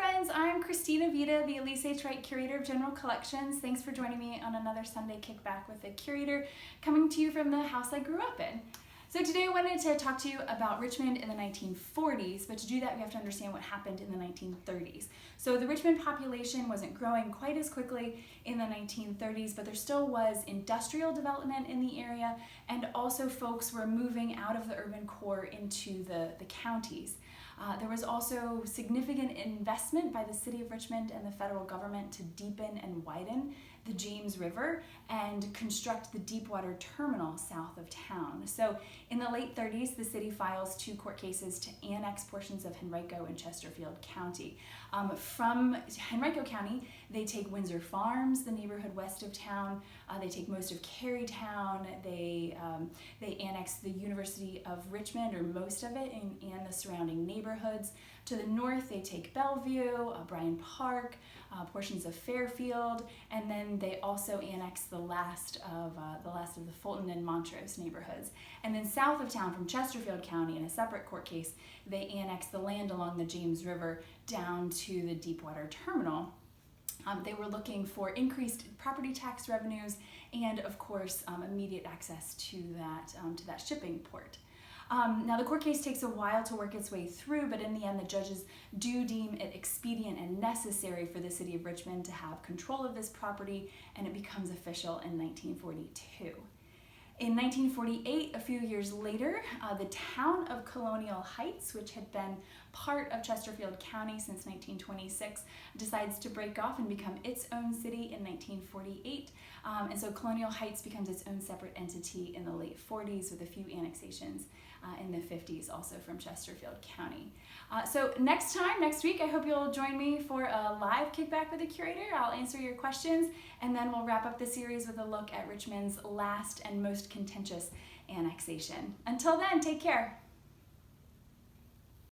friends, I'm Christina Vida, the Elise H. Wright Curator of General Collections. Thanks for joining me on another Sunday Kickback with the Curator, coming to you from the house I grew up in. So today I wanted to talk to you about Richmond in the 1940s, but to do that we have to understand what happened in the 1930s. So the Richmond population wasn't growing quite as quickly in the 1930s, but there still was industrial development in the area, and also folks were moving out of the urban core into the counties. There was also significant investment by the city of Richmond and the federal government to deepen and widen the James River and construct the deepwater terminal south of town. So in the late 30s, the city files 2 court cases to annex portions of Henrico and Chesterfield County. From Henrico County, they take Windsor Farms, the neighborhood west of town. They take most of Carytown. They annex the University of Richmond, or most of it, and the surrounding neighborhoods. To the north, they take Bellevue, Bryan Park, portions of Fairfield, and then they also annex the last of the Fulton and Montrose neighborhoods. And then south of town, from Chesterfield County, in a separate court case, they annex the land along the James River down to the deepwater terminal. They were looking for increased property tax revenues and, of course, immediate access to that shipping port. Now the court case takes a while to work its way through, but in the end the judges do deem it expedient and necessary for the city of Richmond to have control of this property, and it becomes official in 1942. In 1948, a few years later, the town of Colonial Heights, which had been part of Chesterfield County since 1926, decides to break off and become its own city in 1948. And so Colonial Heights becomes its own separate entity in the late 40s, with a few annexations in the 50s also from Chesterfield County. So next week, I hope you'll join me for a live Kickback with the Curator. I'll answer your questions, and then we'll wrap up the series with a look at Richmond's last and most contentious annexation. Until then, take care.